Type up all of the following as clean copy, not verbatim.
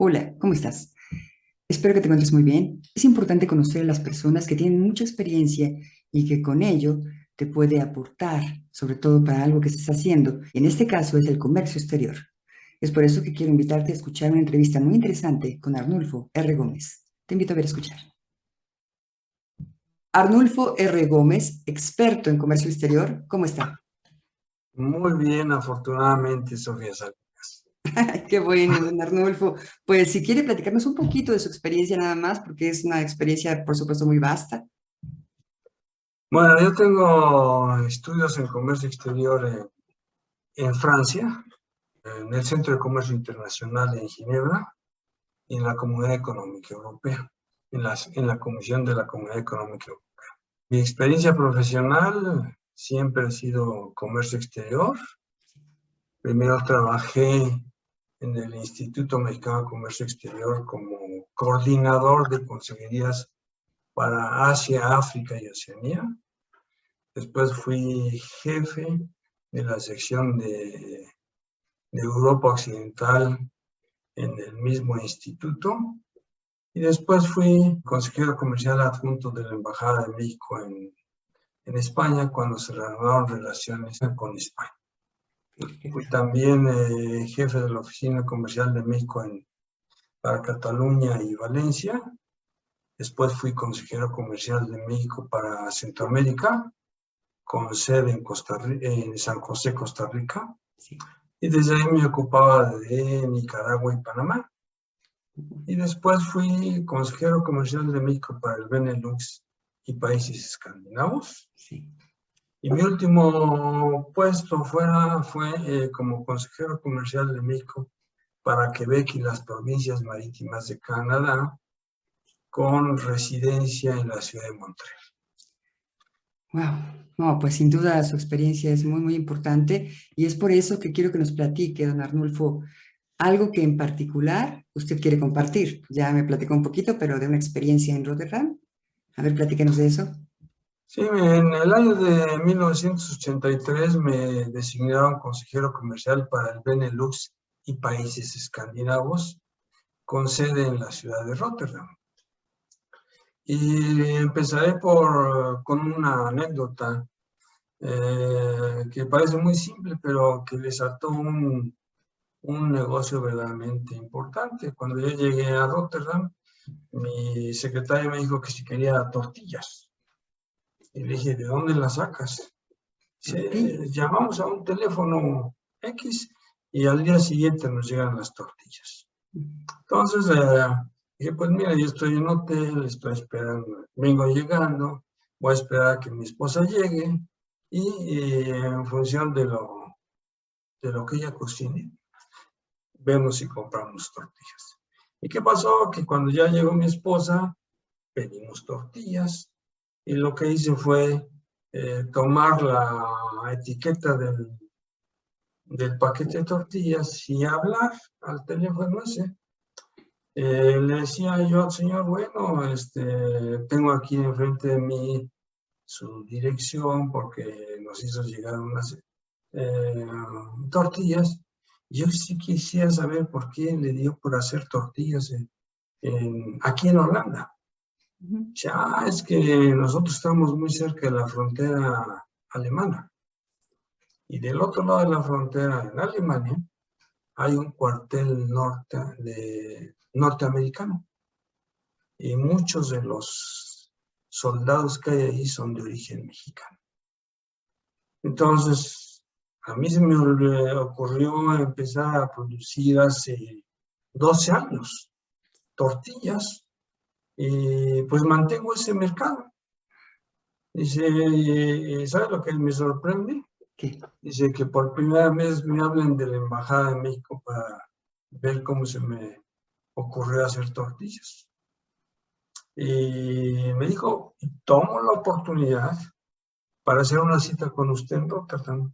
Hola, ¿cómo estás? Espero que te encuentres muy bien. Es importante conocer a las personas que tienen mucha experiencia y que con ello te puede aportar, sobre todo para algo que estés haciendo. En este caso es el comercio exterior. Es por eso que quiero invitarte a escuchar una entrevista muy interesante con Arnulfo R. Gómez. Te invito a ver a escuchar. Arnulfo R. Gómez, experto en comercio exterior, ¿cómo está? Muy bien, afortunadamente, Sofía Salinas. Qué bueno, don Arnulfo. Pues si quiere platicarnos un poquito de su experiencia nada más, porque es una experiencia, por supuesto, muy vasta. Bueno, yo tengo estudios en comercio exterior en Francia, en el Centro de Comercio Internacional en Ginebra y en la Comunidad Económica Europea, en la Comisión de la Comunidad Económica Europea. Mi experiencia profesional siempre ha sido comercio exterior. Primero trabajé en el Instituto Mexicano de Comercio Exterior como coordinador de consejerías para Asia, África y Oceanía. Después fui jefe de la sección de Europa Occidental en el mismo instituto. Y después fui consejero comercial adjunto de la Embajada de México en España cuando se reanudaron relaciones con España. Fui Perfecto. también jefe de la Oficina Comercial de México para Cataluña y Valencia. Después fui consejero comercial de México para Centroamérica, con sede en San José, Costa Rica. Sí. Y desde ahí me ocupaba de Nicaragua y Panamá. Y después fui consejero comercial de México para el Benelux y países escandinavos. Sí. Y mi último puesto fue como consejero comercial de México para Quebec y las provincias marítimas de Canadá, con residencia en la ciudad de Montreal. Wow. No, pues sin duda su experiencia es muy, muy importante y es por eso que quiero que nos platique, don Arnulfo, algo que en particular usted quiere compartir. Ya me platicó un poquito, pero de una experiencia en Rotterdam. A ver, platíquenos de eso. Sí, en el año de 1983 me designaron consejero comercial para el Benelux y países escandinavos, con sede en la ciudad de Rotterdam. Y empezaré con una anécdota que parece muy simple, pero que desató un negocio verdaderamente importante. Cuando yo llegué a Rotterdam, mi secretario me dijo que si quería tortillas. Y le dije, ¿de dónde las sacas? Tortilla. Llamamos a un teléfono X y al día siguiente nos llegan las tortillas. Entonces, dije, pues mira, yo estoy en hotel, estoy esperando, vengo llegando, voy a esperar a que mi esposa llegue y en función de lo que ella cocine, vemos si compramos tortillas. ¿Y qué pasó? Que cuando ya llegó mi esposa, pedimos tortillas y lo que hice fue tomar la etiqueta del paquete de tortillas y hablar al teléfono ese. Le decía yo al señor, bueno, tengo aquí enfrente de mí su dirección porque nos hizo llegar unas tortillas. Yo sí quisiera saber por qué le dio por hacer tortillas aquí en Holanda. Ujú. Ya, es que nosotros estamos muy cerca de la frontera alemana. Y del otro lado de la frontera, en Alemania, hay un cuartel norteamericano. Y muchos de los soldados que hay ahí son de origen mexicano. Entonces, a mí se me ocurrió empezar a producir hace 12 años tortillas y pues mantengo ese mercado. Dice, ¿sabes lo que me sorprende? ¿Qué? Dice que por primera vez me hablan de la Embajada de México para ver cómo se me ocurrió hacer tortillas. Y me dijo, tomo la oportunidad para hacer una cita con usted en Rotterdam.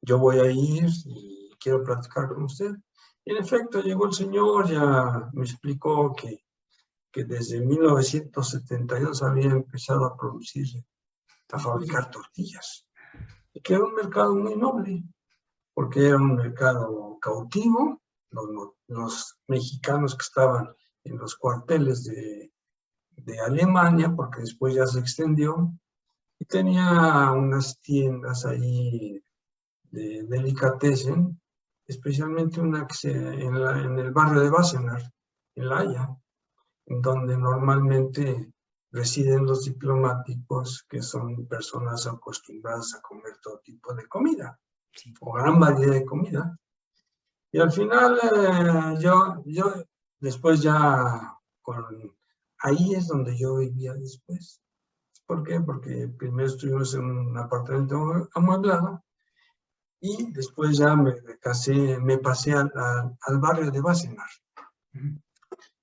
Yo voy a ir y quiero platicar con usted. Y en efecto, llegó el señor, ya me explicó que desde 1972 había empezado a producir, a Tortilla. fabricar tortillas. Y que era un mercado muy noble, porque era un mercado cautivo, los mexicanos que estaban en los cuarteles de Alemania, porque después ya se extendió, y tenía unas tiendas ahí de delicatessen, especialmente una que en el barrio de Wassenaar, en La Haya, donde normalmente residen los diplomáticos, que son personas acostumbradas a comer todo tipo de comida, Sí. o gran variedad de comida. Y al final yo después ya ahí es donde yo vivía después. ¿Por qué? Porque primero estuvimos en un apartamento amueblado y después ya me pasé al barrio de Wassenaar.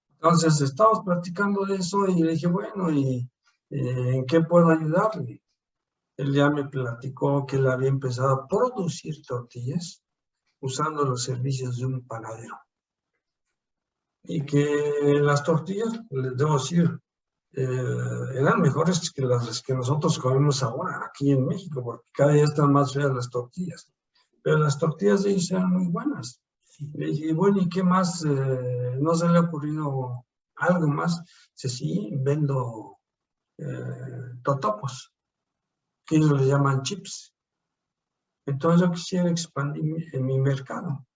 Entonces estábamos platicando de eso y le dije, bueno, ¿y en qué puedo ayudarle? Él ya me platicó que él había empezado a producir tortillas usando los servicios de un panadero. Y que las tortillas, les debo decir, eran mejores que las que nosotros comemos ahora aquí en México, porque cada día están más feas las tortillas. Pero las tortillas de ellos eran muy buenas. Le dije, bueno, ¿y qué más? ¿No se le ha ocurrido algo más? Dice, sí, vendo totopos, que ellos le llaman chips. Entonces yo quisiera expandir mi mercado.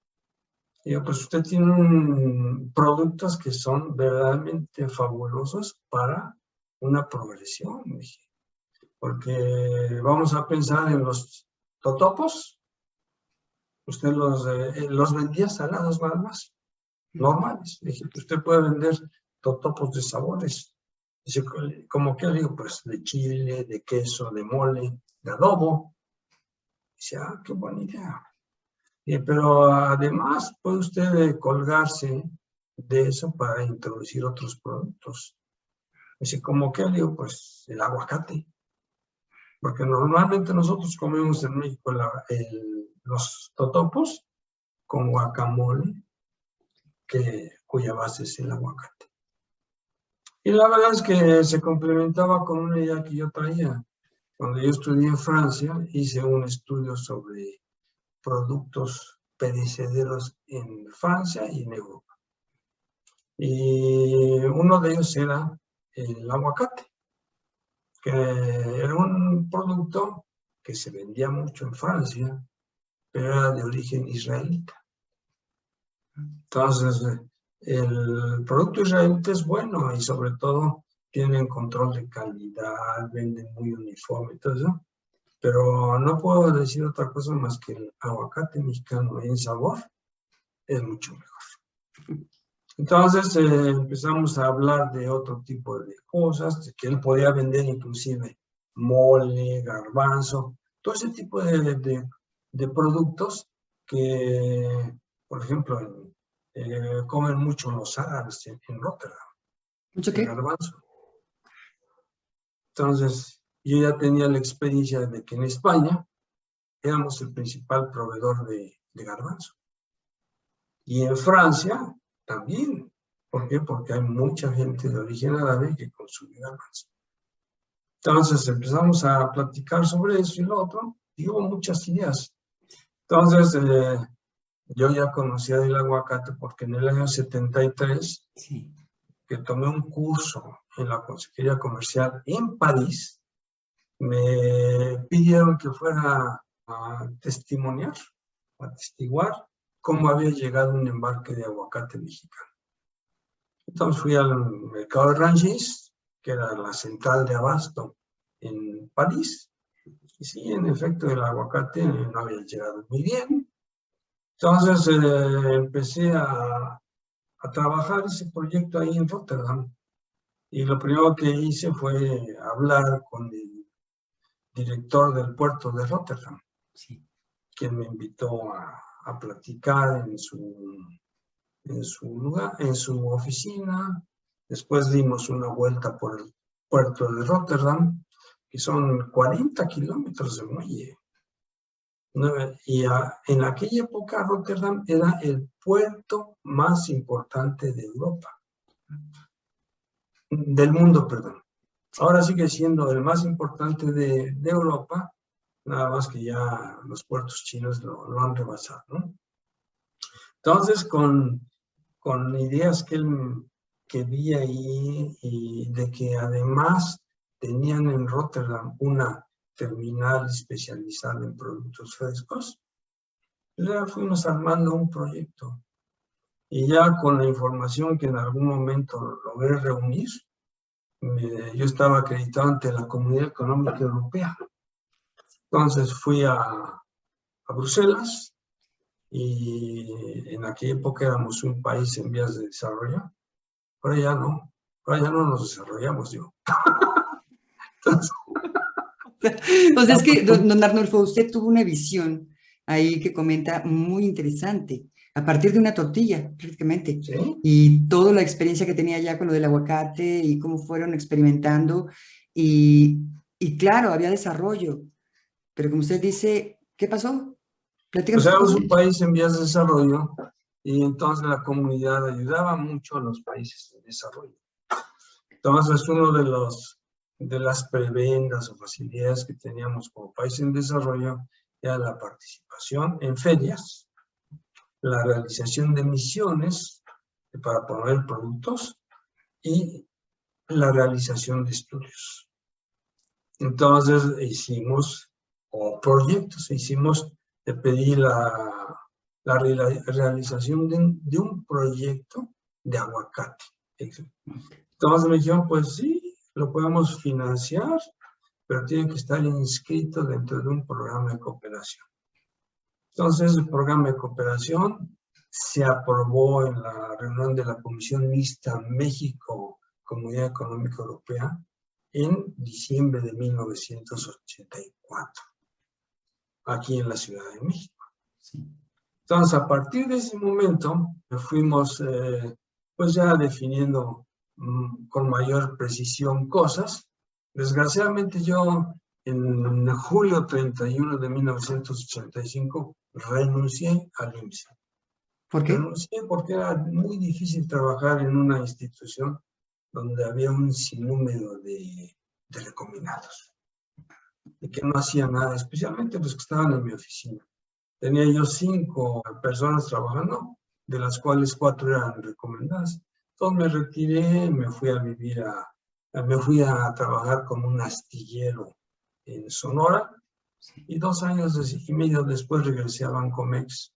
Y yo, pues usted tiene productos que son verdaderamente fabulosos para una progresión, dije. Porque vamos a pensar en los totopos. Usted los vendía salados nada más, normales. Dije, usted puede vender totopos de sabores. Dice, ¿cómo qué? Digo, pues de chile, de queso, de mole, de adobo. Dice, ah, qué buena idea. Pero además puede usted colgarse de eso para introducir otros productos. Dice, ¿cómo qué? Digo, pues el aguacate. Porque normalmente nosotros comemos en México los totopos con guacamole, cuya base es el aguacate. Y la verdad es que se complementaba con una idea que yo traía. Cuando yo estudié en Francia, hice un estudio sobre productos perecederos en Francia y en Europa. Y uno de ellos era el aguacate, que era un producto que se vendía mucho en Francia, pero era de origen israelita. Entonces, el producto israelita es bueno y sobre todo tienen control de calidad, venden muy uniforme y todo eso. Pero no puedo decir otra cosa más que el aguacate mexicano en sabor es mucho mejor. Entonces empezamos a hablar de otro tipo de cosas, de que él podía vender inclusive mole, garbanzo, todo ese tipo de productos que, por ejemplo, comen mucho los árabes en Rotterdam, ¿Mucho el qué? garbanzo. Entonces, yo ya tenía la experiencia de que en España éramos el principal proveedor de garbanzo. Y en Francia también. ¿Por qué? Porque hay mucha gente de origen árabe que consume garbanzo. Entonces empezamos a platicar sobre eso y lo otro, y hubo muchas ideas. Entonces, yo ya conocía del aguacate porque en el año 73, Sí. que tomé un curso en la Consejería Comercial en París, me pidieron que fuera a testimoniar, a atestiguar cómo había llegado un embarque de aguacate mexicano. Entonces fui al mercado de Rungis, que era la central de abasto en París, y sí, en efecto, el aguacate no había llegado muy bien. Entonces empecé a trabajar ese proyecto ahí en Rotterdam, y lo primero que hice fue hablar con el director del puerto de Rotterdam, Sí. quien me invitó a platicar en su lugar, en su oficina. Después dimos una vuelta por el puerto de Rotterdam, que son 40 kilómetros de muelle. Y en aquella época Rotterdam era el puerto más importante de Europa, del mundo, perdón. Ahora sigue siendo el más importante de Europa, nada más que ya los puertos chinos lo han rebasado, ¿no? Entonces, con ideas que vi ahí y de que además tenían en Rotterdam una terminal especializada en productos frescos, ya fuimos armando un proyecto. Y ya con la información que en algún momento logré reunir, yo estaba acreditado ante la Comunidad Económica Europea. Entonces fui a Bruselas y en aquella época éramos un país en vías de desarrollo. Ahora ya no nos desarrollamos, digo. Entonces, Pues es que, don Arnulfo, usted tuvo una visión ahí que comenta muy interesante, a partir de una tortilla, prácticamente, ¿sí? y toda la experiencia que tenía ya con lo del aguacate y cómo fueron experimentando, y claro, había desarrollo, pero como usted dice, ¿qué pasó? Pues Platícanos un éramos poco de un ello. país en vías de desarrollo y entonces la comunidad ayudaba mucho a los países en desarrollo. Entonces, de las prebendas o facilidades que teníamos como país en desarrollo era la participación en ferias, la realización de misiones para promover productos y la realización de estudios. Entonces hicimos, o proyectos, de pedir la realización de un proyecto de aguacate. Entonces me dijeron, pues sí, lo podemos financiar, pero tiene que estar inscrito dentro de un programa de cooperación. Entonces el programa de cooperación se aprobó en la reunión de la Comisión Mixta México-Comunidad Económica Europea en diciembre de 1984, aquí en la Ciudad de México. Entonces, a partir de ese momento, fuimos pues ya definiendo con mayor precisión cosas. Desgraciadamente yo, en julio 31 de 1985, renuncié al IMSS. ¿Por qué? Renuncié porque era muy difícil trabajar en una institución donde había un sinnúmero de recomendados y que no hacían nada, especialmente los que estaban en mi oficina. Tenía yo 5 personas trabajando, de las cuales 4 eran recomendadas. Entonces me retiré, me fui a trabajar como un astillero en Sonora y 2 años y medio después regresé a Bancomex,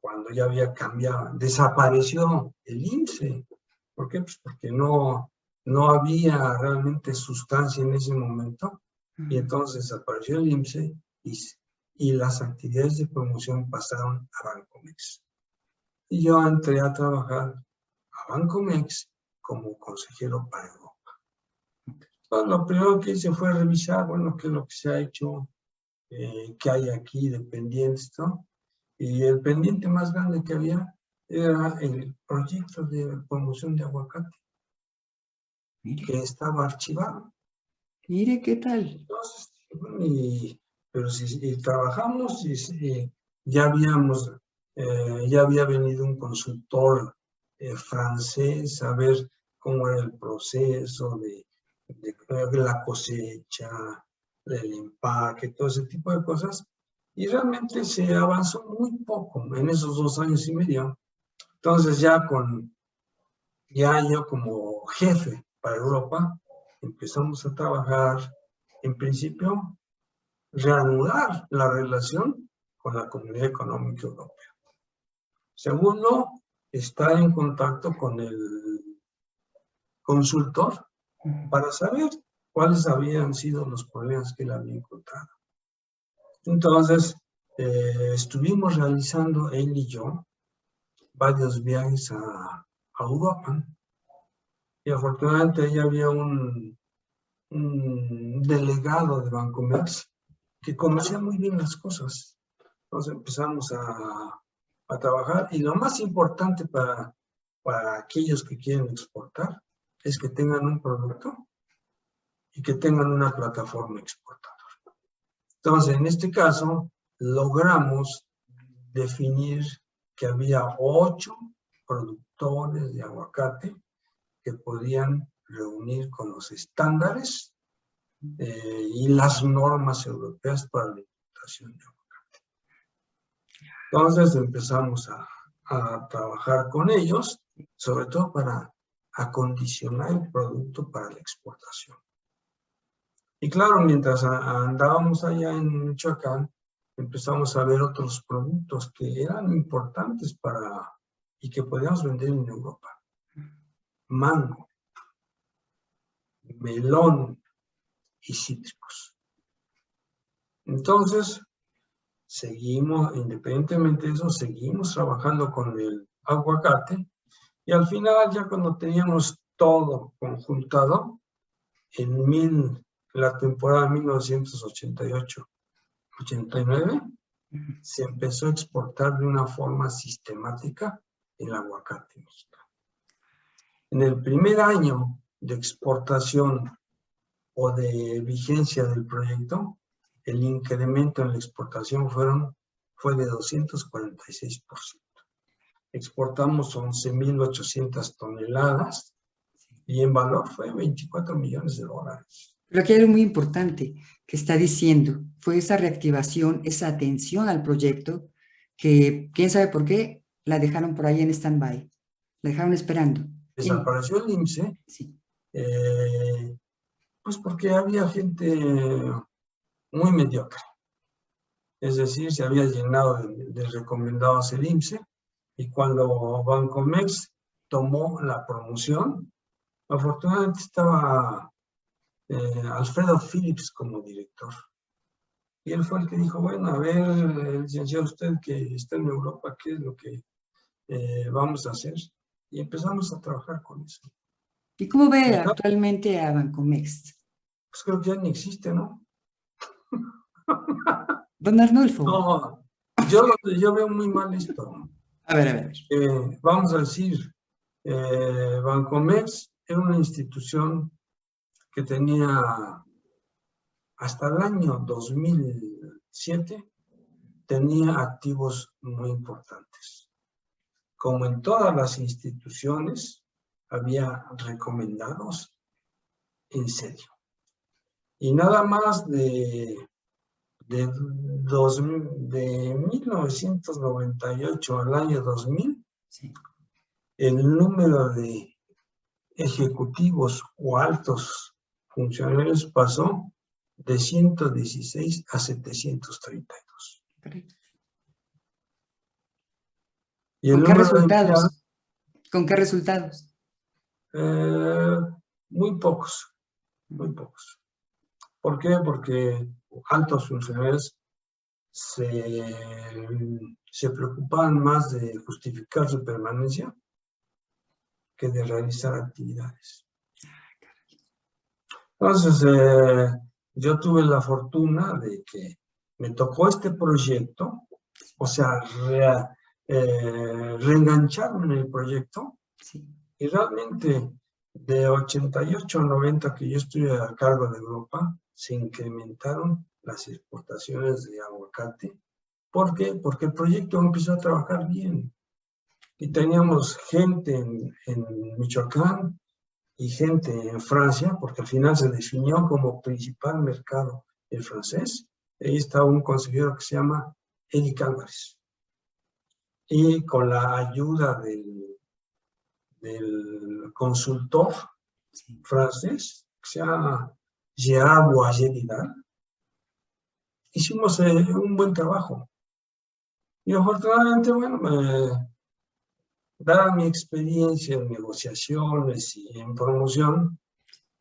cuando ya había cambiado, desapareció el IMSS. ¿Por qué? Pues porque no había realmente sustancia en ese momento y entonces desapareció el IMSS y las actividades de promoción pasaron a Bancomex. Y yo entré a trabajar a Bancomex como consejero para Europa. Entonces, lo primero que hice fue revisar, bueno, qué es lo que se ha hecho, qué hay aquí de pendientes, ¿no? Y el pendiente más grande que había era el proyecto de promoción de aguacate, que estaba archivado. Mire, ¿qué tal? Entonces, pero si trabajamos, ya ya había venido un consultor francés a ver cómo era el proceso de la cosecha, el empaque, todo ese tipo de cosas. Y realmente se avanzó muy poco en esos 2 años y medio. Entonces ya yo como jefe para Europa, empezamos a trabajar, en principio, reanudar la relación con la Comunidad Económica Europea. Segundo, estar en contacto con el consultor para saber cuáles habían sido los problemas que él había encontrado. Entonces, estuvimos realizando él y yo varios viajes a Europa y afortunadamente ya había un delegado de Bancomex que conocía muy bien las cosas. Entonces empezamos a trabajar y lo más importante para aquellos que quieren exportar es que tengan un producto y que tengan una plataforma exportadora. Entonces, en este caso, logramos definir que había 8 productores de aguacate que podían reunir con los estándares y las normas europeas para la importación de aguacate. Entonces empezamos a a trabajar con ellos, sobre todo para acondicionar el producto para la exportación. Y claro, mientras andábamos allá en Michoacán, empezamos a ver otros productos que eran importantes y que podíamos vender en Europa. Mango, melón y cítricos. Entonces, seguimos, independientemente de eso, seguimos trabajando con el aguacate y al final, ya cuando teníamos todo conjuntado, en la temporada 1988-89, se empezó a exportar de una forma sistemática el aguacate mexicano. En el primer año de exportación o de vigencia del proyecto, el incremento en la exportación fue de 246%. Exportamos 11.800 toneladas y en valor fue 24 millones de dólares. Pero aquí hay algo muy importante que está diciendo, fue esa reactivación, esa atención al proyecto, que quién sabe por qué la dejaron por ahí en stand-by, la dejaron esperando. Desapareció el IMSS, Sí. pues porque había gente muy mediocre. Es decir, se había llenado de recomendados el IMSS y cuando Bancomex tomó la promoción, afortunadamente estaba Alfredo Phillips como director. Y él fue el que dijo, bueno, a ver, licenciado, usted que está en Europa, ¿qué es lo que vamos a hacer? Y empezamos a trabajar con eso. ¿Y cómo ve Entonces, actualmente a Bancomext? pues creo que ya ni existe, ¿no? Don Arnulfo. No, yo veo muy mal esto. A ver, a ver, a ver. Vamos a decir, Bancomex era una institución que tenía hasta el año 2007, tenía activos muy importantes. Como en todas las instituciones, había recomendados en serio. Y nada más de 1998 al año 2000, Sí. el número de ejecutivos o altos funcionarios pasó de 116 a 732. Correcto. Y el ¿Con qué número de empleados, resultados? ¿Con qué resultados? muy pocos, muy pocos. ¿Por qué? Porque altos funcionarios se preocupaban más de justificar su permanencia que de realizar actividades. Entonces, yo tuve la fortuna de que me tocó este proyecto, o sea, reengancharme en el proyecto, Sí. y realmente de 88 a 90 que yo estuve a cargo de Europa, se incrementaron las exportaciones de aguacate. ¿Por qué? Porque el proyecto empezó a trabajar bien. Y teníamos gente en Michoacán y gente en Francia, porque al final se definió como principal mercado el francés. Ahí está un consejero que se llama Eric Álvarez. Y con la ayuda del consultor francés, que se llama Gérard Boyer-Vidal, hicimos un buen trabajo. Y afortunadamente, bueno, dada mi experiencia en negociaciones y en promoción,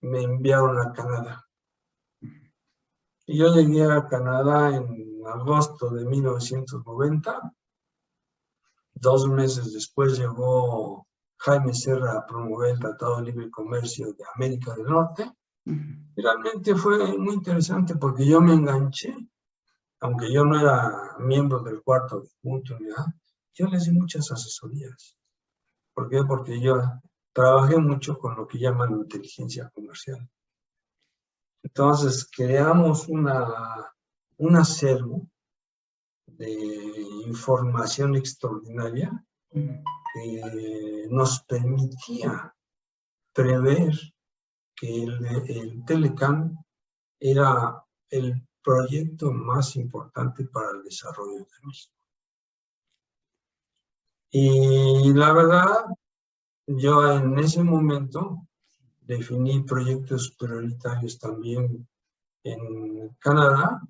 me enviaron a Canadá. Y yo llegué a Canadá en agosto de 1990. 2 meses después llegó Jaime Serra a promover el Tratado de Libre Comercio de América del Norte. Y realmente fue muy interesante porque yo me enganché, aunque yo no era miembro del cuarto de punto, yo les di muchas asesorías. ¿Por qué? Porque yo trabajé mucho con lo que llaman inteligencia comercial. Entonces creamos un acervo de información extraordinaria que nos permitía prever que el Telecam era el proyecto más importante para el desarrollo de México. Y la verdad, yo en ese momento definí proyectos prioritarios también en Canadá,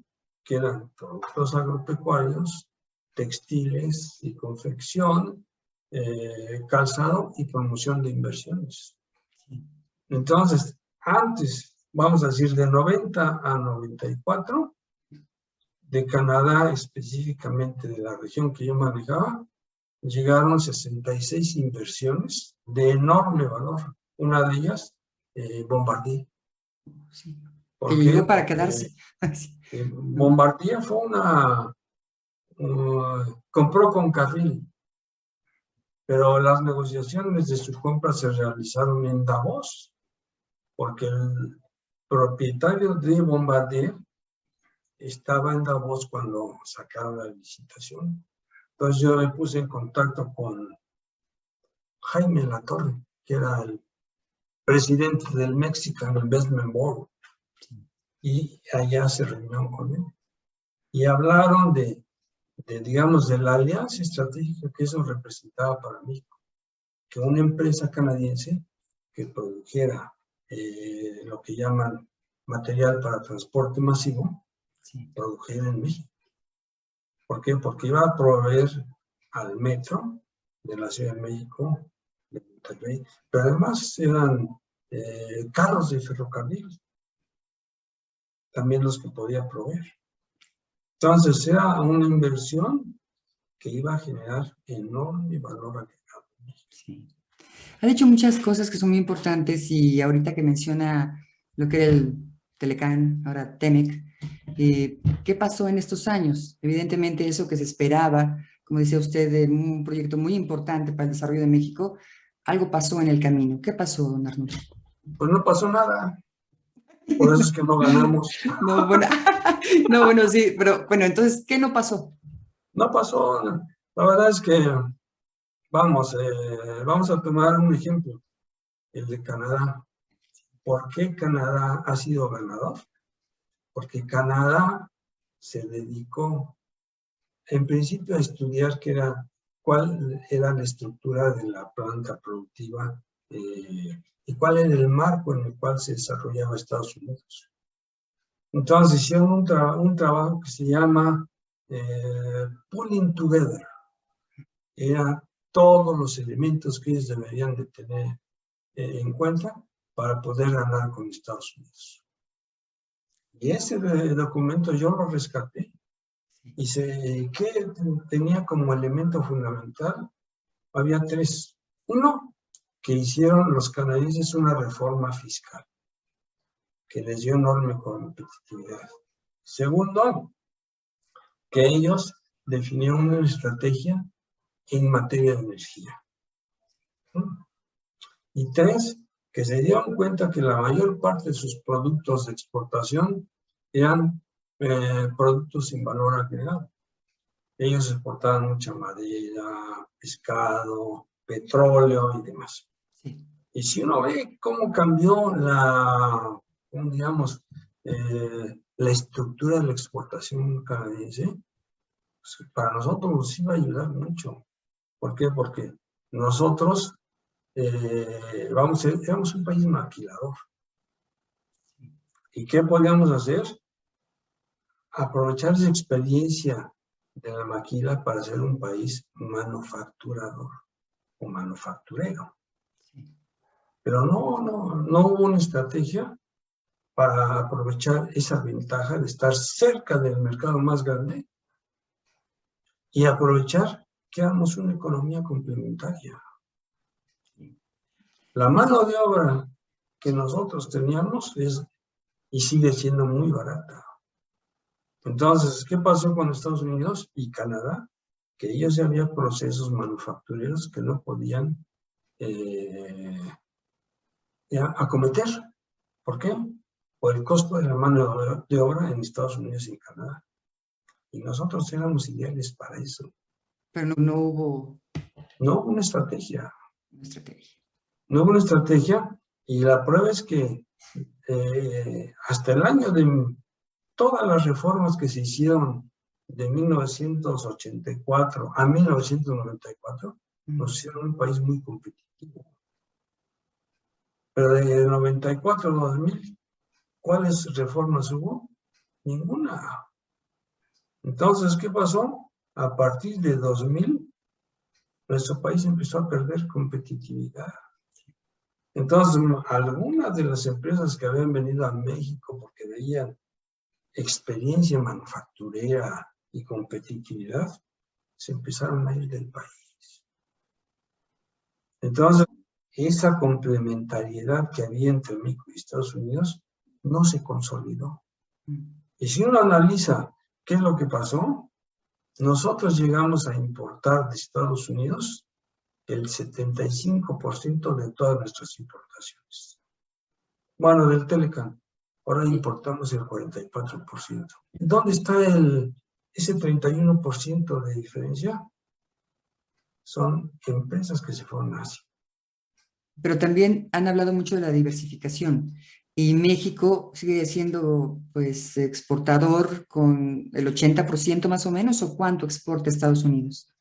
que eran productos agropecuarios, textiles y confección, calzado y promoción de inversiones. Entonces, antes, vamos a decir, de 90 a 94, de Canadá, específicamente de la región que yo manejaba, llegaron 66 inversiones de enorme valor. Una de ellas, Bombardier. Sí. ¿Por Que qué? llegó para Porque quedarse. Bombardier fue compró con Carrill, pero las negociaciones de su compra se realizaron en Davos, porque el propietario de Bombardier estaba en Davos cuando sacaron la licitación. Entonces yo me puse en contacto con Jaime Latorre, que era el presidente del Mexican Investment Board, y allá se reunieron con él. Y hablaron digamos, de la alianza estratégica que eso representaba para México, que una empresa canadiense que produjera lo que llaman material para transporte masivo, produjera en México. ¿Por qué? Porque iba a proveer al metro de la Ciudad de México, de Monterrey, pero además eran carros de ferrocarril, también los que podía proveer. Entonces era una inversión que iba a generar enorme valor agregado. Sí. Ha dicho muchas cosas que son muy importantes y ahorita que menciona lo que era el Telecán, ahora Temec, ¿qué pasó en estos años? Evidentemente eso que se esperaba, como decía usted, de un proyecto muy importante para el desarrollo de México, algo pasó en el camino. ¿Qué pasó, don Arnulfo? Pues no pasó nada, por eso es que no ganamos. No, bueno, no, bueno, sí, pero bueno, entonces, ¿qué no pasó? No pasó, la verdad es que vamos a tomar un ejemplo, el de Canadá. ¿Por qué Canadá ha sido ganador? Porque Canadá se dedicó en principio a estudiar cuál era la estructura de la planta productiva y cuál era el marco en el cual se desarrollaba Estados Unidos. Entonces hicieron un trabajo que se llama Pulling Together. Era todos los elementos que ellos deberían de tener en cuenta para poder ganar con Estados Unidos. Y ese documento yo lo rescaté. Y ¿qué tenía como elemento fundamental? Había tres. Uno, que hicieron los canadienses una reforma fiscal, que les dio enorme competitividad. Segundo, que ellos definieron una estrategia en materia de energía. Y tres, que se dieron cuenta que la mayor parte de sus productos de exportación eran productos sin valor agregado. Ellos exportaban mucha madera, pescado, petróleo y demás. Sí. Y si uno ve cómo cambió la estructura de la exportación canadiense, pues para nosotros nos iba a ayudar mucho. ¿Por qué? Porque nosotros éramos un país maquilador. ¿Y qué podíamos hacer? Aprovechar esa experiencia de la maquila para ser un país manufacturador o manufacturero. Pero no hubo una estrategia para aprovechar esa ventaja de estar cerca del mercado más grande y aprovechar que éramos una economía complementaria. La mano de obra que nosotros teníamos y sigue siendo muy barata. Entonces, ¿qué pasó con Estados Unidos y Canadá? Que ellos ya había procesos manufactureros que no podían acometer. ¿Por qué? Por el costo de la mano de obra en Estados Unidos y en Canadá. Y nosotros éramos ideales para eso. Pero no hubo... No hubo una estrategia. Una estrategia. No hubo una estrategia y la prueba es que hasta el año de todas las reformas que se hicieron de 1984 a 1994, nos hicieron un país muy competitivo. Pero de 94 a 2000, ¿cuáles reformas hubo? Ninguna. Entonces, ¿qué pasó? A partir de 2000, nuestro país empezó a perder competitividad. Entonces, algunas de las empresas que habían venido a México porque veían experiencia manufacturera y competitividad, se empezaron a ir del país. Entonces, esa complementariedad que había entre México y Estados Unidos no se consolidó. Y si uno analiza qué es lo que pasó, nosotros llegamos a importar de Estados Unidos el 75% de todas nuestras importaciones. Bueno, del Telecom. Ahora importamos el 44%. ¿Dónde está ese 31% de diferencia? Son empresas que se fueron a Asia. Pero también han hablado mucho de la diversificación y México sigue siendo pues exportador con el 80% más o menos, ¿o cuánto exporta a Estados Unidos?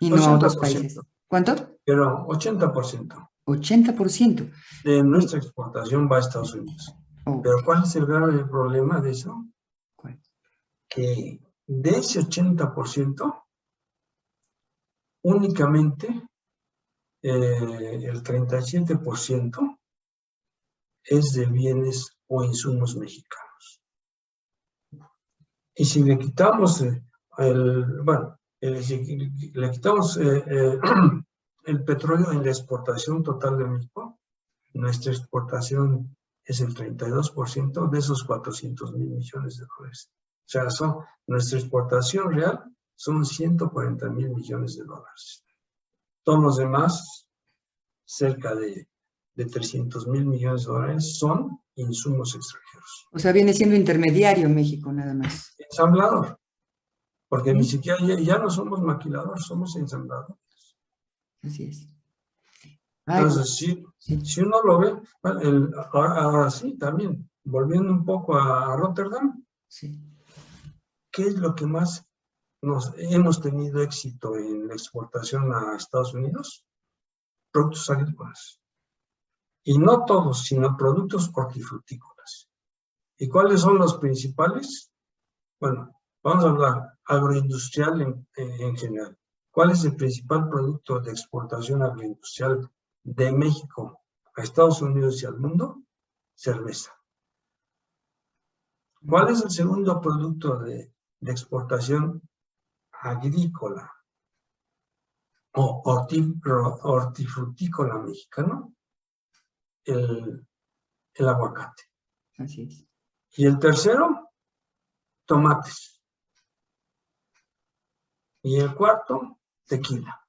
Y no a otros 80%, países. ¿Cuánto? pero 80% 80%. de nuestra exportación va a Estados Unidos. Oh, Pero ¿cuál es el grave problema de eso? ¿cuál? Que de ese 80%, únicamente el 37% es de bienes o insumos mexicanos. Y si le quitamos si le quitamos el petróleo en la exportación total de México, nuestra exportación es el 32% de esos 400,000 millones de dólares. O sea, nuestra exportación real son 140,000 millones de dólares. Todos los demás, cerca de 300,000 millones de dólares, son insumos extranjeros. O sea, viene siendo intermediario México nada más. Ensamblador, porque ni ¿Sí? siquiera ya no somos maquiladores, somos ensambladores. Así es. Ay, Entonces, sí. si uno lo ve, bueno, ahora sí, también, volviendo un poco a Rotterdam, Sí. ¿qué es lo que más hemos tenido éxito en la exportación a Estados Unidos? Productos agrícolas. Y no todos, sino productos hortifrutícolas. ¿Y cuáles son los principales? Bueno, vamos a hablar agroindustrial en general. ¿Cuál es el principal producto de exportación agroindustrial de México a Estados Unidos y al mundo? Cerveza. ¿Cuál es el segundo producto de exportación agrícola o hortifrutícola mexicano? El aguacate. Así es. Y el tercero, tomates. Y el cuarto, tequila.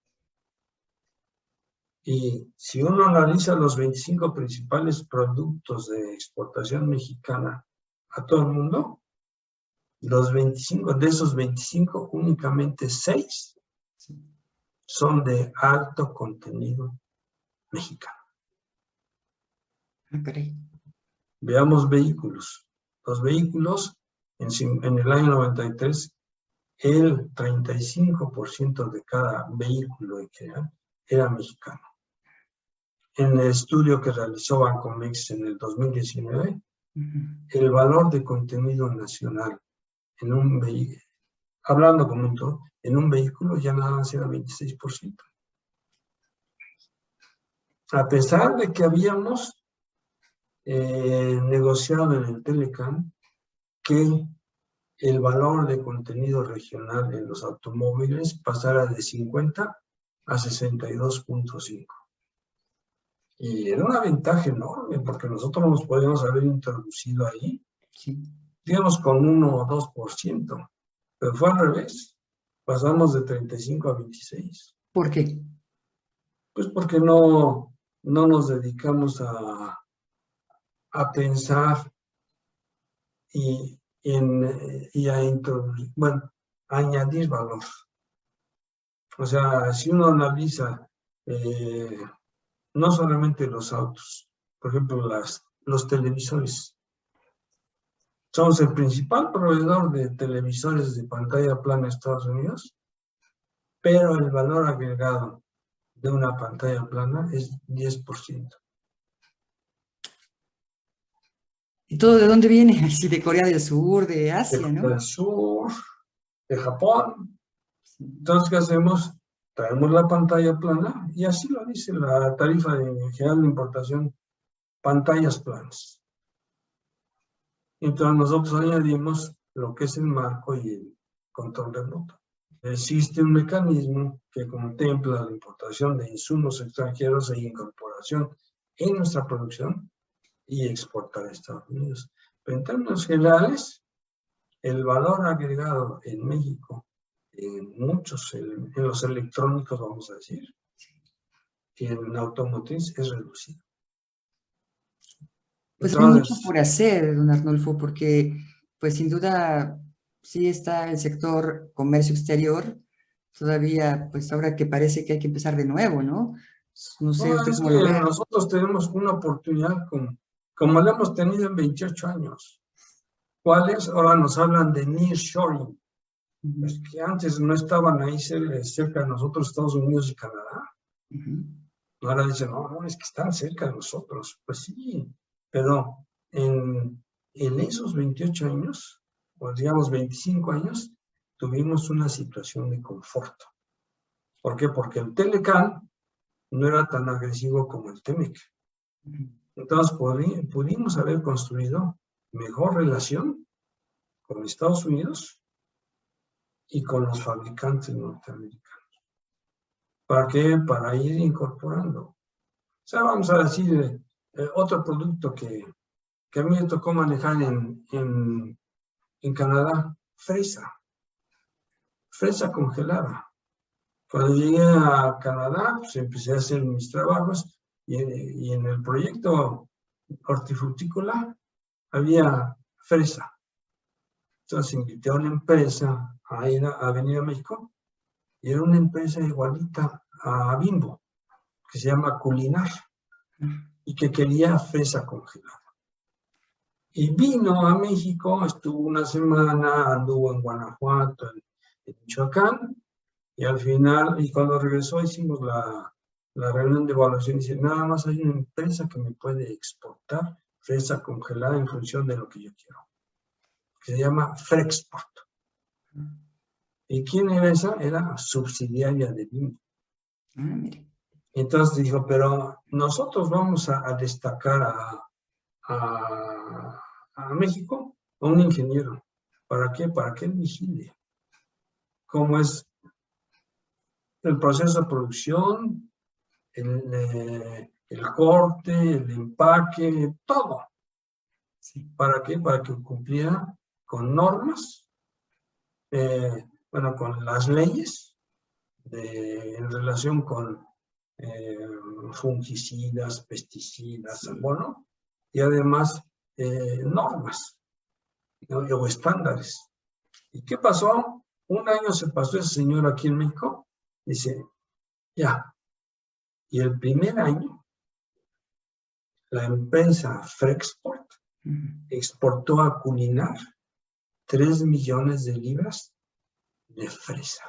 Y si uno analiza los 25 principales productos de exportación mexicana a todo el mundo, de esos 25, únicamente 6 son de alto contenido mexicano. Okay. Veamos vehículos. Los vehículos, en el año 93, el 35% de cada vehículo en general era mexicano. En el estudio que realizó Bancomex en el 2019, el valor de contenido nacional en un vehículo, hablando como un todo, en un vehículo ya nada más era 26%. A pesar de que habíamos negociado en el Telecom que el valor de contenido regional en los automóviles pasara de 50 a 62.5. Y era una ventaja enorme, porque nosotros nos podíamos haber introducido ahí, Sí. digamos, con 1 o 2%, pero fue al revés. Pasamos de 35 a 26. ¿Por qué? Pues porque no nos dedicamos a pensar y a introducir, bueno, a añadir valor. O sea, si uno analiza no solamente los autos, por ejemplo, los televisores. Somos el principal proveedor de televisores de pantalla plana en Estados Unidos, pero el valor agregado de una pantalla plana es 10%. ¿Y todo de dónde viene? Así de Corea del Sur, de Asia, De ¿no? Corea del Sur, de Japón. Sí. Entonces, ¿qué hacemos? Traemos la pantalla plana y así lo dice la tarifa general de importación, pantallas planas. Entonces nosotros añadimos lo que es el marco y el control remoto. Existe un mecanismo que contempla la importación de insumos extranjeros e incorporación en nuestra producción y exportar a Estados Unidos. Pero en términos generales, el valor agregado en México, en los electrónicos, vamos a decir, y en automotriz es reducido. Pues hay mucho Entonces, por hacer, don Arnulfo, porque pues sin duda sí está el sector comercio exterior, todavía pues ahora que parece que hay que empezar de nuevo, ¿no? No sé no, usted es cómo que lo ve. nosotros tenemos una oportunidad como la hemos tenido en 28 años. ¿Cuáles? Ahora nos hablan de nearshoring. Es que antes no estaban ahí cerca de nosotros, Estados Unidos y Canadá. Ahora dicen, no, no, es que están cerca de nosotros. Pues sí, pero en esos 28 años, o digamos 25 años, tuvimos una situación de confort. ¿Por qué? Porque el Telecán no era tan agresivo como el Temec. Entonces pudimos haber construido mejor relación con Estados Unidos y con los fabricantes norteamericanos. ¿Para qué? Para ir incorporando. O sea, vamos a decir, otro producto que a mí me tocó manejar en Canadá, fresa congelada. Cuando llegué a Canadá, pues empecé a hacer mis trabajos y en el proyecto hortifrutícola había fresa. Entonces invité a una empresa a venir a México y era una empresa igualita a Bimbo, que se llama Culinar, y que quería fresa congelada. Y vino a México, estuvo una semana, anduvo en Guanajuato, en Michoacán, y al final, y cuando regresó hicimos la reunión de evaluación y dice, nada más hay una empresa que me puede exportar fresa congelada en función de lo que yo quiero, que se llama Frexport. ¿Y quién era esa? Era subsidiaria de Bimbo. Mire. Entonces dijo, pero nosotros vamos a destacar a México a un ingeniero. ¿Para qué? Para que él vigile cómo es el proceso de producción, el corte, el empaque, todo. Sí. ¿Para qué? Para que cumpliera con normas, bueno, con las leyes en relación con fungicidas, pesticidas, Sí. abono, y además normas, ¿no? O estándares. ¿Y qué pasó? Un año se pasó ese señor aquí en México, dice, ya. Y el primer año, la empresa Frexport exportó a Culinar 3 millones de libras de fresa.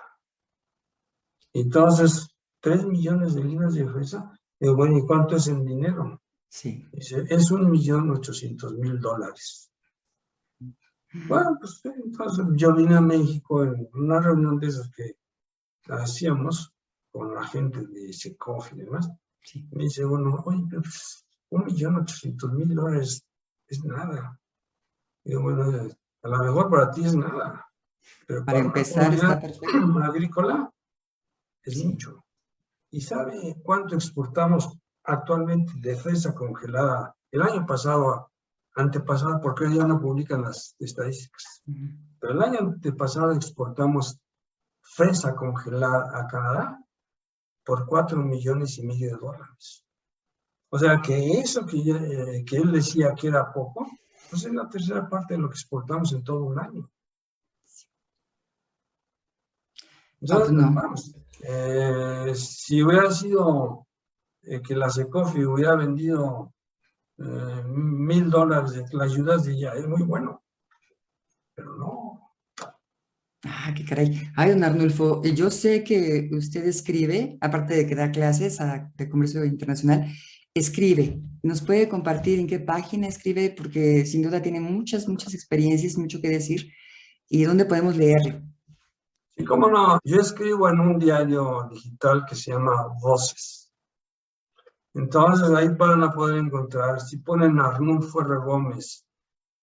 Entonces, 3 millones de libras de fresa, bueno, ¿y cuánto es en dinero? Sí. Dice, es $1.800.000. Bueno, pues entonces yo vine a México en una reunión de esas que hacíamos con la gente de Secof y demás. Sí. Me dice uno, oye, pues, $1.800.000 es nada. Y yo, bueno, a lo mejor para ti es nada, pero Para para una empezar está comunidad perfecto. agrícola es Sí. mucho. ¿Y sabe cuánto exportamos actualmente de fresa congelada? El año pasado, antepasado, porque ya no publican las estadísticas, pero el año antepasado exportamos fresa congelada a Canadá por $4,5 millones. O sea que eso que él decía que era poco, pues es la tercera parte de lo que exportamos en todo un año. No, pues Entonces, no. vamos, si hubiera sido que la Secofi hubiera vendido $1,000 de las ayudas, de ella, es muy bueno, pero no. Ah, qué caray. Ay, don Arnulfo, yo sé que usted escribe, aparte de que da clases de comercio internacional, escribe. ¿Nos puede compartir en qué página escribe? Porque sin duda tiene muchas, muchas experiencias, mucho que decir. ¿Y dónde podemos leerlo? Sí, cómo no, yo escribo en un diario digital que se llama Voces. Entonces ahí van a poder encontrar, si ponen Arnulfo R. Gómez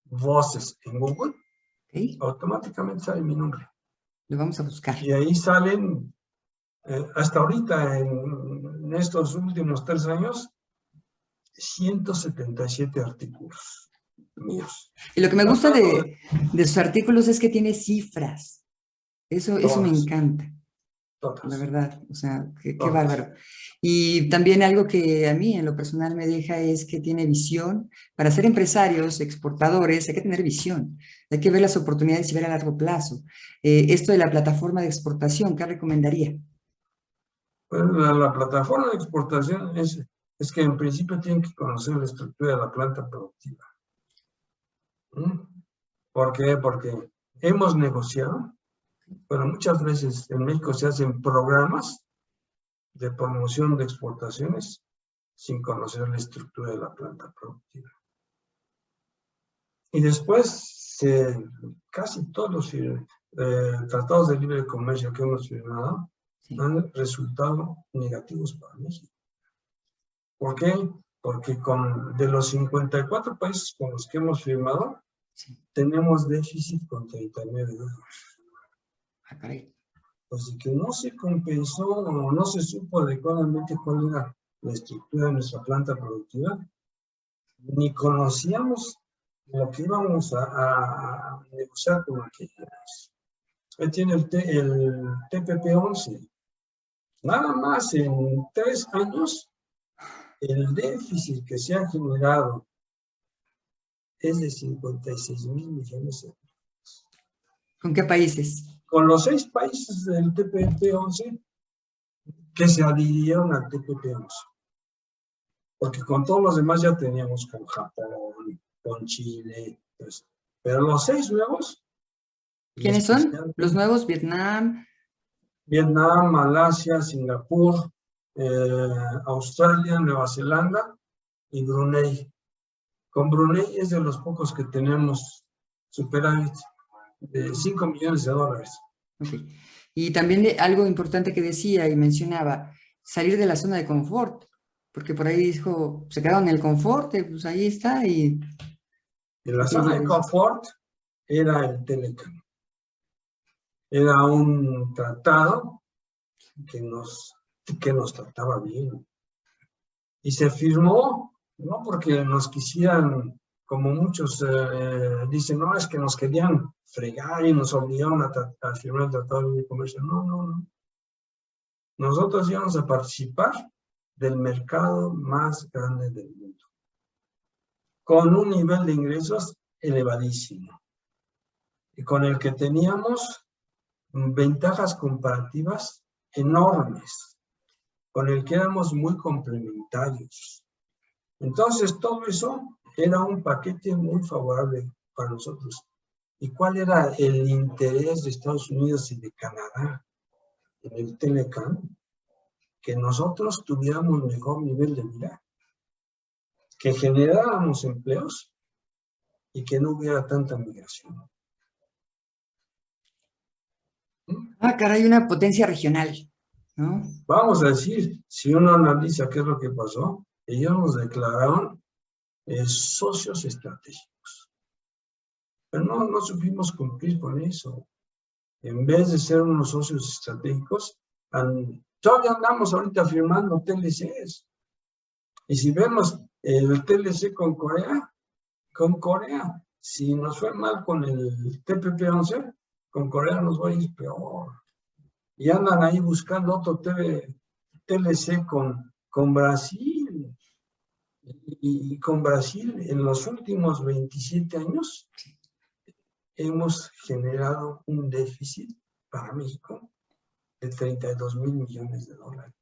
Voces en Google, ¿Ok? automáticamente sale mi nombre. Lo vamos a buscar. Y ahí salen, hasta ahorita, en estos últimos 3 años, 177 artículos Uf. míos, Y lo que me gusta tratando de de sus artículos es que tiene cifras. Eso me todas, encanta. La todas, verdad, o sea, qué todas. bárbaro. Y también algo que a mí en lo personal me deja es que tiene visión. Para ser empresarios, exportadores, hay que tener visión, hay que ver las oportunidades y ver a largo plazo. Esto de la plataforma de exportación, ¿qué recomendaría? Pues la plataforma de exportación es que en principio tienen que conocer la estructura de la planta productiva. ¿Mm? ¿Por qué? Porque hemos negociado, pero muchas veces en México se hacen programas de promoción de exportaciones sin conocer la estructura de la planta productiva. Y después, casi todos los tratados de libre comercio que hemos firmado Sí, han resultado negativos para México. ¿Por qué? Porque de los 54 países con los que hemos firmado, sí. tenemos déficit con 39 de ellos. Ah, caray. Así que no se compensó o no se supo adecuadamente cuál era la estructura de nuestra planta productiva, ni conocíamos lo que íbamos a negociar con aquellos. Ahí tiene el TPP-11. Nada más en 3 años, el déficit que se ha generado es de 56,000 millones de dólares. ¿Con qué países? Con los 6 países del TPP-11 que se adhirieron al TPP-11. Porque con todos los demás ya teníamos con Japón, con Chile, pues, pero los 6 nuevos, y ¿Quiénes son? Los especialmente nuevos, Vietnam. Vietnam, Malasia, Singapur, Australia, Nueva Zelanda y Brunei. Con Brunei es de los pocos que tenemos superávit de 5 millones de dólares. Ok. Y también algo importante que decía y mencionaba, salir de la zona de confort, porque por ahí dijo, se quedaron en el confort, pues ahí está, Y la y zona de pues, confort era el Telecam. Era un tratado que nos trataba bien. Y se firmó, no porque nos quisieran, como muchos dicen, no, es que nos querían fregar y nos obligaron a firmar el Tratado de Comercio. No, no, no. Nosotros íbamos a participar del mercado más grande del mundo, con un nivel de ingresos elevadísimo, y con el que teníamos ventajas comparativas enormes, con el que éramos muy complementarios. Entonces, todo eso era un paquete muy favorable para nosotros. ¿Y cuál era el interés de Estados Unidos y de Canadá en el Telecam? Que nosotros tuviéramos mejor nivel de vida, que generáramos empleos y que no hubiera tanta migración. ¿Mm? caray, una potencia regional, ¿no? Vamos a decir, si uno analiza qué es lo que pasó, ellos nos declararon socios estratégicos, pero no supimos cumplir con eso. En vez de ser unos socios estratégicos, todavía andamos ahorita firmando TLCs. Y si vemos el TLC con Corea, si nos fue mal con el TPP-11, con Corea nos va a ir peor. Y andan ahí buscando otro TLC con Brasil. Y con Brasil, en los últimos 27 años, hemos generado un déficit para México de 32,000 millones de dólares.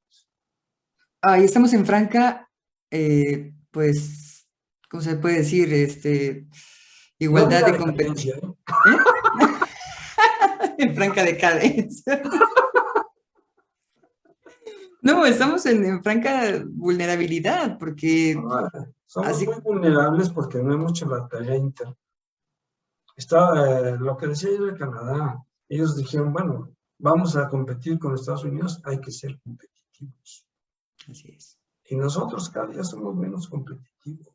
Ahí estamos en franca, pues, ¿cómo se puede decir? No Igualdad diga de competencia. decadencia, ¿eh? ¿Eh? En franca decadencia. No, estamos en franca vulnerabilidad, porque Ah, somos así, muy vulnerables porque no hemos hecho la tarea interna. Lo que decía yo de Canadá, ellos dijeron, bueno, vamos a competir con Estados Unidos, hay que ser competitivos. así es. Y nosotros cada día somos menos competitivos.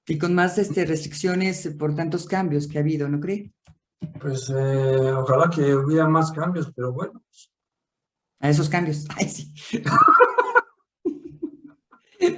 Y con más restricciones por tantos cambios que ha habido, ¿no cree? Pues ojalá que hubiera más cambios, pero bueno. A esos cambios. Ay, sí.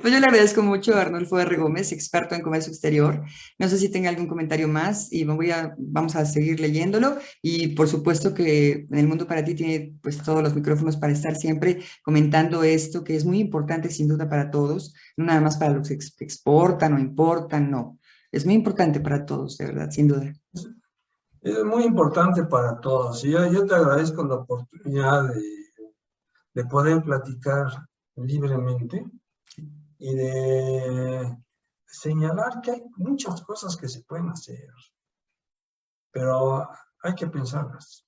Pues yo le agradezco mucho a Arnulfo R. Gómez, experto en comercio exterior. No sé si tenga algún comentario más y vamos a seguir leyéndolo. Y por supuesto que en el mundo para ti tiene pues todos los micrófonos para estar siempre comentando esto, que es muy importante sin duda para todos, no nada más para los que exportan o importan, no. Es muy importante para todos, de verdad, sin duda. Es muy importante para todos. Y yo te agradezco la oportunidad de poder platicar libremente y de señalar que hay muchas cosas que se pueden hacer, pero hay que pensarlas.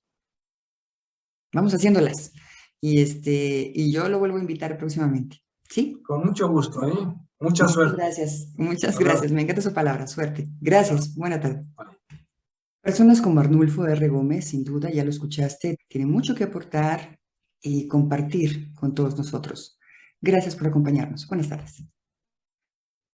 Vamos haciéndolas. Y yo lo vuelvo a invitar próximamente. ¿Sí? Con mucho gusto, ¿eh? Mucha Muchas suerte. gracias, muchas Hasta luego. gracias. Me encanta su palabra. Suerte. Gracias. Buena tarde. Bye. Personas como Arnulfo R. Gómez, sin duda, ya lo escuchaste, tiene mucho que aportar y compartir con todos nosotros. Gracias por acompañarnos. Buenas tardes.